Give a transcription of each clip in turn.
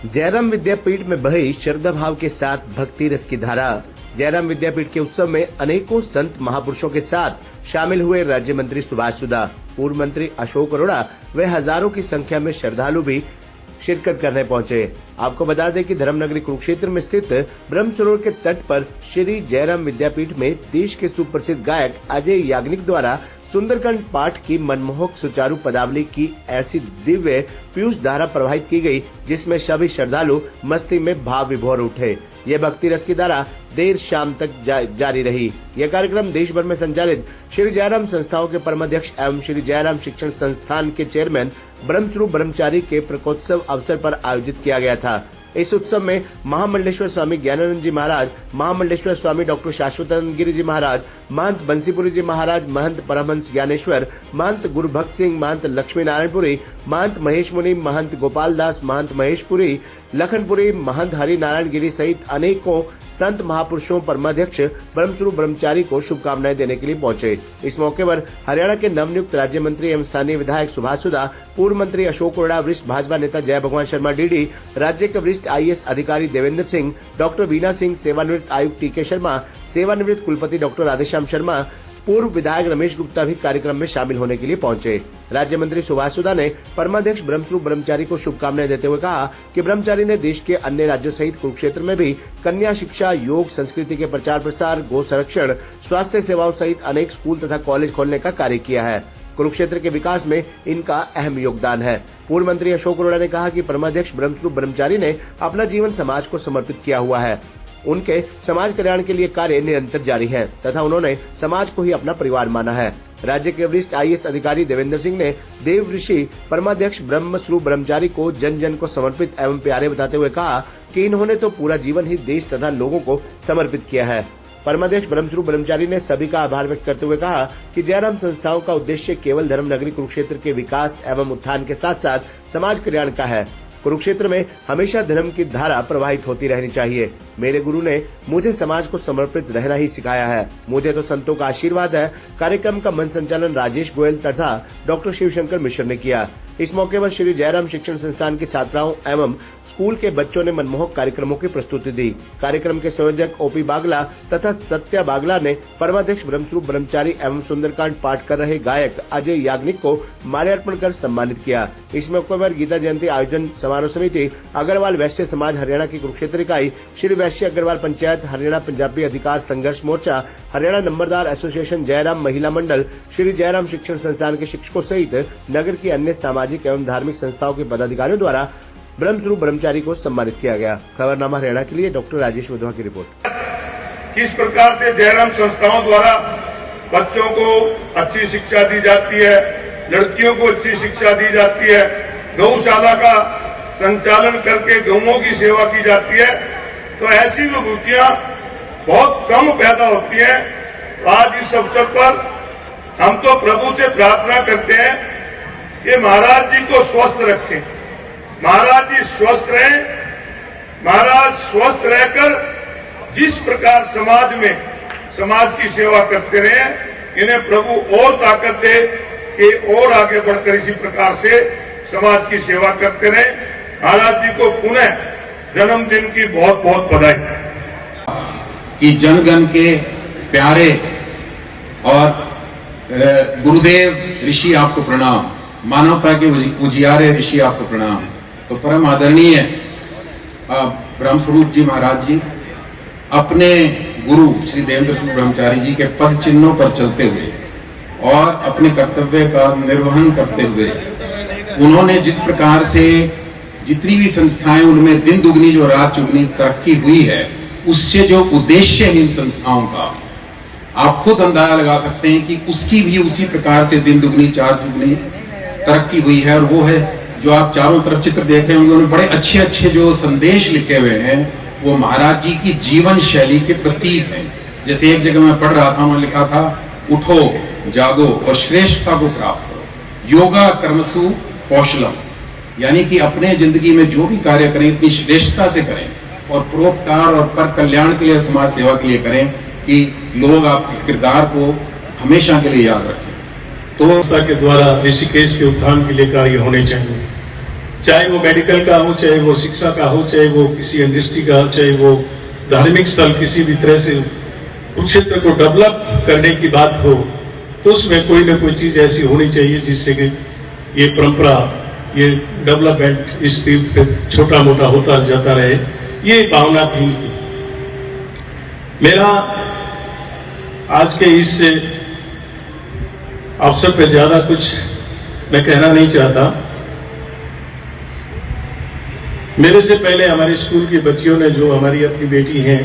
जयराम विद्यापीठ में बही श्रद्धा भाव के साथ भक्ति रस की धारा। जयराम विद्यापीठ के उत्सव में अनेकों संत महापुरुषों के साथ शामिल हुए राज्य मंत्री सुभाष सुधा, पूर्व मंत्री अशोक अरोड़ा व हजारों की संख्या में श्रद्धालु भी शिरकत करने पहुंचे। आपको बता दें कि धर्मनगरी कुरुक्षेत्र में स्थित ब्रह्म सरोवर के तट पर श्री जयराम विद्यापीठ में देश के सुप्रसिद्ध गायक अजय याग्निक द्वारा सुंदरकांड पाठ की मनमोहक सुचारू पदावली की ऐसी दिव्य पीयूष धारा प्रवाहित की गई, जिसमें सभी श्रद्धालु मस्ती में भाव विभोर उठे। यह भक्ति रस की धारा देर शाम तक जारी रही। यह कार्यक्रम देश भर में संचालित श्री जयराम संस्थाओं के परमाध्यक्ष एवं श्री जयराम शिक्षण संस्थान के चेयरमैन ब्रह्मस्वरूप ब्रह्मचारी के प्रकोत्सव अवसर पर आयोजित किया गया था। इस उत्सव में महामंडलेश्वर स्वामी ज्ञानानंद जी महाराज, महामंडलेश्वर स्वामी डॉक्टर शाश्वतानंद गिरी जी महाराज, महंत बंसीपुरी जी महाराज, महंत परमहंस ज्ञानेश्वर, महंत गुरु भक्त सिंह, महंत लक्ष्मी नारायणपुरी, महंत महेश मुनि, महंत गोपाल दास, महंत महेशपुरी, लखनपुरी, महंत हरि नारायण गिरी सहित अनेकों संत महापुरुषों परमाध्यक्ष ब्रह्मस्वरूप ब्रह्मचारी को शुभकामनाएं देने के लिए पहुंचे। इस मौके पर हरियाणा के नवनियुक्त राज्य मंत्री एवं स्थानीय विधायक सुभाष सुधा, पूर्व मंत्री अशोक अरोड़ा, वरिष्ठ भाजपा नेता जय भगवान शर्मा डीडी, राज्य के वरिष्ठ IAS अधिकारी देवेंद्र सिंह, डॉक्टर वीना सिंह, सेवानिवृत्त आयुक्त TK शर्मा, सेवानिवृत्त कुलपति डॉक्टर राधेश्याम शर्मा, पूर्व विधायक रमेश गुप्ता भी कार्यक्रम में शामिल होने के लिए पहुंचे। राज्य मंत्री सुभाष सुधा ने परमाध्यक्ष ब्रह्मस्वरूप ब्रह्मचारी को शुभकामनाएं देते हुए कहा कि ब्रह्मचारी ने देश के अन्य राज्यों सहित कुरुक्षेत्र में भी कन्या शिक्षा, योग, संस्कृति के प्रचार प्रसार, गो संरक्षण, स्वास्थ्य सेवाओं सहित अनेक स्कूल तथा कॉलेज खोलने का कार्य किया है। कुरुक्षेत्र के विकास में इनका अहम योगदान है। पूर्व मंत्री अशोक अरोड़ा ने कहा कि परमाध्यक्ष ब्रह्मस्वरूप ब्रह्मचारी ने अपना जीवन समाज को समर्पित किया हुआ है। उनके समाज कल्याण के लिए कार्य निरंतर जारी है तथा उन्होंने समाज को ही अपना परिवार माना है। राज्य के वरिष्ठ IAS अधिकारी देवेंद्र सिंह ने देव ऋषि परमाध्यक्ष ब्रह्मस्वरूप ब्रह्मचारी को जन जन को समर्पित एवं प्यारे बताते हुए कहा कि इन्होंने तो पूरा जीवन ही देश तथा लोगों को समर्पित किया है। परमाध्यक्ष ब्रह्मस्वरूप ब्रह्मचारी ने सभी का आभार व्यक्त करते हुए कहा कि जयराम संस्थाओं का उद्देश्य केवल धर्मनगरी कुरुक्षेत्र के विकास एवं उत्थान के साथ साथ समाज कल्याण का है। कुरुक्षेत्र में हमेशा धर्म की धारा प्रवाहित होती रहनी चाहिए। मेरे गुरु ने मुझे समाज को समर्पित रहना ही सिखाया है। मुझे तो संतों का आशीर्वाद है। कार्यक्रम का मंच संचालन राजेश गोयल तथा डॉक्टर शिवशंकर मिश्र ने किया। इस मौके पर श्री जयराम शिक्षण संस्थान के छात्राओं एवं स्कूल के बच्चों ने मनमोहक कार्यक्रमों की प्रस्तुति दी। कार्यक्रम के संयोजक OP बागला तथा सत्या बागला ने परमाध्यक्ष ब्रह्मस्वरूप ब्रह्मचारी एवं सुंदरकांड पाठ कर रहे गायक अजय याग्निक को माल्यार्पण कर सम्मानित किया। इस मौके पर गीता जयंती आयोजन समारोह समिति अग्रवाल वैश्य समाज हरियाणा की कुरुक्षेत्र इकाई, श्री वैश्य अग्रवाल पंचायत, हरियाणा पंजाबी अधिकार संघर्ष मोर्चा, हरियाणा नंबरदार एसोसिएशन, जयराम महिला मंडल, श्री जयराम शिक्षण संस्थान के शिक्षकों सहित नगर की अन्य सामाजिक एवं धार्मिक संस्थाओं के पदाधिकारियों द्वारा ब्रह्मस्वरूप ब्रह्मचारी को सम्मानित किया गया। खबरनामा हरियाणा के लिए डॉक्टर राजेश वधवा की रिपोर्ट। किस प्रकार से जयराम संस्थाओं द्वारा बच्चों को अच्छी शिक्षा दी जाती है, लड़कियों को अच्छी शिक्षा दी जाती है, गौशाला का संचालन करके गौओं की सेवा की जाती है, तो ऐसी विभूतियां बहुत कम पैदा होती हैं। आज इस अवसर पर हम तो प्रभु से प्रार्थना करते हैं कि महाराज जी को स्वस्थ रखें, महाराज जी स्वस्थ रहें, महाराज स्वस्थ रहकर जिस प्रकार समाज में समाज की सेवा करते रहे, इन्हें प्रभु और ताकत दे कि और आगे बढ़कर इसी प्रकार से समाज की सेवा करते रहे। महाराज जी को पुनः जन्मदिन की बहुत बहुत बधाई। कि जनगण के प्यारे और गुरुदेव ऋषि आपको प्रणाम, मानवता के उजियारे ऋषि आपको प्रणाम। तो परम आदरणीय ब्रह्मस्वरूप जी महाराज जी अपने गुरु श्री देवेंद्र स्वरूप ब्रह्मचारी जी के पद चिन्हों पर चलते हुए और अपने कर्तव्य का निर्वहन करते हुए उन्होंने जिस प्रकार से जितनी भी संस्थाएं उनमें दिन दुगनी जो रात चुगनी तरक्की हुई है, उससे जो उद्देश्य है इन संस्थाओं का, आप खुद अंदाजा लगा सकते हैं कि उसकी भी उसी प्रकार से दिन दुगनी चार दुगनी तरक्की हुई है। और वो है जो आप चारों तरफ चित्र देख रहे होंगे, उन्होंने बड़े अच्छे अच्छे जो संदेश लिखे हुए हैं वो महाराज जी की जीवन शैली के प्रतीक हैं। जैसे एक जगह मैं पढ़ रहा था, उन्होंने लिखा था, उठो जागो और श्रेष्ठता को प्राप्त करो, योगा कर्मसु कौशलम, यानी कि अपने जिंदगी में जो भी कार्य करें इतनी श्रेष्ठता से करें और परोपकार और पर कल्याण के लिए, समाज सेवा के लिए करें कि लोग आपके किरदार को हमेशा के लिए याद रखें। तो संस्था के द्वारा ऋषिकेश के उत्थान के लिए कार्य होने चाहिए। चाहे वो मेडिकल का हो, चाहे वो शिक्षा का हो, चाहे वो किसी इंडस्ट्री का हो, चाहे वो धार्मिक स्थल, किसी भी तरह से उस क्षेत्र को डेवलप करने की बात हो, तो उसमें कोई ना कोई चीज ऐसी होनी चाहिए जिससे कि ये परंपरा, ये डेवलपमेंट इस तीर्थ पे छोटा मोटा होता जाता रहे। ये भावना थी उनकी। मेरा आज के इस अवसर पे ज्यादा कुछ मैं कहना नहीं चाहता। मेरे से पहले हमारे स्कूल की बच्चियों ने, जो हमारी अपनी बेटी हैं,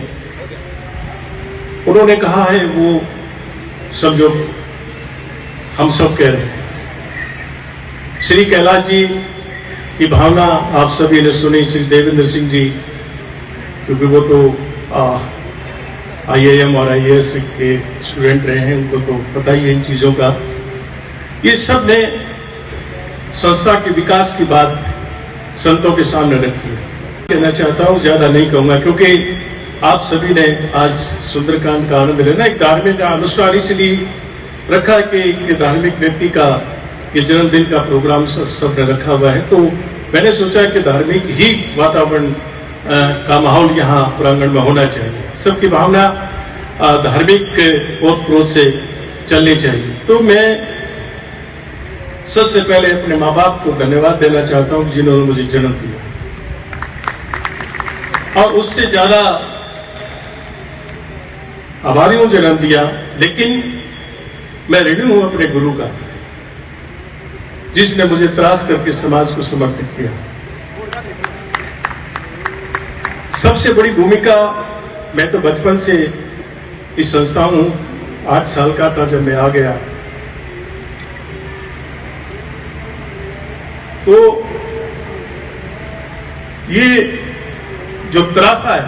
उन्होंने कहा है वो सब जो हम सब कह रहे हैं। श्री कैलाश जी की भावना आप सभी ने सुनी, श्री देवेंद्र सिंह जी, क्योंकि वो तो IIM और IAS के स्टूडेंट रहे हैं, उनको तो पता ही है इन चीजों का। ये सब ने संस्था के विकास की बात संतों के सामने रखी है। कहना चाहता हूं, ज्यादा नहीं कहूंगा, क्योंकि आप सभी ने आज सुंदरकांड का आनंद लेना। एक धार्मिक अनुष्ठान इसलिए रखा कि एक धार्मिक व्यक्ति का ये जन्मदिन का प्रोग्राम सब ने रखा हुआ है, तो मैंने सोचा कि धार्मिक ही वातावरण का माहौल यहाँ प्रांगण में होना चाहिए। सबकी भावना धार्मिक ओत-प्रोत से चलनी चाहिए। तो मैं सबसे पहले अपने माँ बाप को धन्यवाद देना चाहता हूं जिन्होंने मुझे जन्म दिया, और उससे ज्यादा आभारी हूं जन्म दिया। लेकिन मैं ऋणी हूं अपने गुरु का, जिसने मुझे त्रास करके समाज को समर्पित किया। सबसे बड़ी भूमिका, मैं तो बचपन से इस संस्था हूं, 8 साल का था जब मैं आ गया, तो ये जो त्रासा है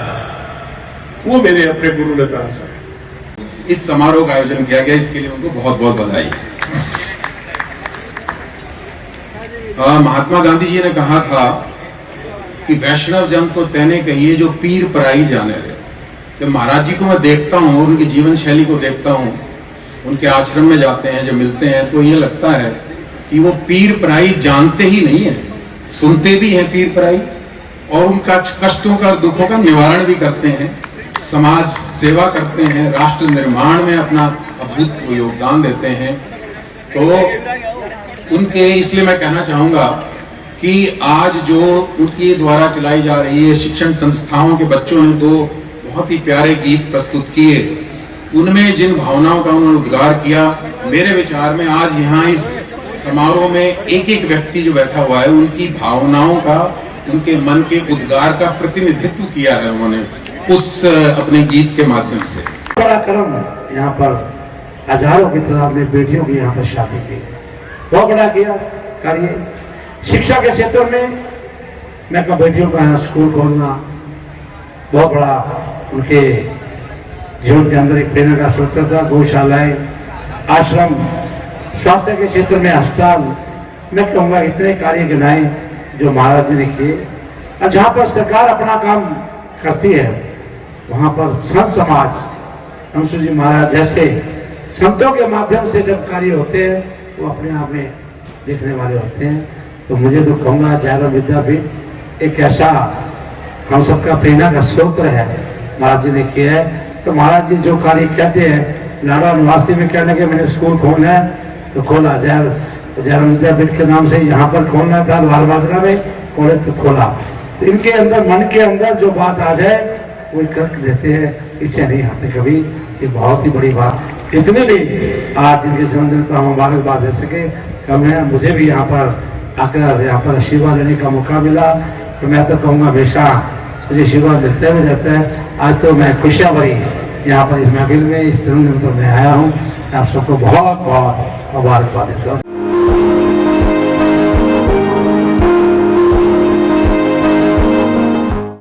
वो मेरे अपने गुरु ने त्रासा है। इस समारोह का आयोजन किया गया, इसके लिए उनको बहुत बहुत बधाई। महात्मा गांधी जी ने कहा था कि वैष्णव जन तो तेने कहिए जो पीर पराई जाने रहे। जब महाराज जी को मैं देखता हूं और उनकी जीवन शैली को देखता हूं, उनके आश्रम में जाते हैं, जब मिलते हैं, तो ये लगता है कि वो पीर पराई जानते ही नहीं है, सुनते भी हैं पीर पराई, और उनका कष्टों का, दुखों का निवारण भी करते हैं, समाज सेवा करते हैं, राष्ट्र निर्माण में अपना अभूतपूर्व योगदान देते हैं। तो उनके, इसलिए मैं कहना चाहूंगा कि आज जो उनके द्वारा चलाई जा रही है शिक्षण संस्थाओं के बच्चों ने तो बहुत ही प्यारे गीत प्रस्तुत किए, उनमें जिन भावनाओं का उन्होंने उद्गार किया, मेरे विचार में आज यहाँ इस समारोह में एक एक व्यक्ति जो बैठा हुआ है, उनकी भावनाओं का, उनके मन के उद्गार का प्रतिनिधित्व किया है उन्होंने उस अपने गीत के माध्यम से। बड़ा कर्म है, यहाँ पर हजारों की तादाद में बेटियों की यहाँ पर शादी की, बहुत बड़ा किया कार्य। शिक्षा के क्षेत्र में मैं कहा बेटियों का यहाँ स्कूल खोलना बहुत बड़ा उनके जीवन के अंदर एक प्रेरणा का स्रोत था। गौशालाएं, आश्रम, स्वास्थ्य के क्षेत्र में अस्पताल, मैं कहूँगा इतने कार्य गिनाए जो महाराज जी ने किए। और जहाँ पर सरकार अपना काम करती है, वहाँ पर संत समाज, हंसू जी महाराज जैसे संतों के माध्यम से जब कार्य होते हैं, वो अपने आप में देखने वाले होते हैं। तो मुझे तो कहूँगा जयराम विद्यापीठ एक ऐसा हम सबका प्रेरणा का स्रोत है, महाराज जी ने किया है। तो महाराज जी जो कार्य कहते हैं, लाडवा निवासी में कहने के मैंने स्कूल खोलना है, तो खोला। जयराम विद्यापीठ के नाम से यहाँ पर खोलना था, लाल बाजरा में कॉलेज तो खोला। तो इनके अंदर, मन के अंदर जो बात आ जाए वो कर देते हैं, इससे नहीं आते कभी। ये बहुत ही बड़ी बात। इतने भी आज इनके जन्मदिन पर हम मुबारकबाद दे सके कम है। मुझे भी यहाँ पर आकर यहाँ पर आशीर्वाद लेने का मौका मिला, तो मैं तो कहूँगा हमेशा मुझे आशीर्वाद देते हुए जाता है। आज तो मैं खुशियाँ भरी यहाँ पर इस महफिल में, इस जन्मदिन पर मैं आया हूँ। आप सबको बहुत बहुत मुबारकबाद देता हूँ।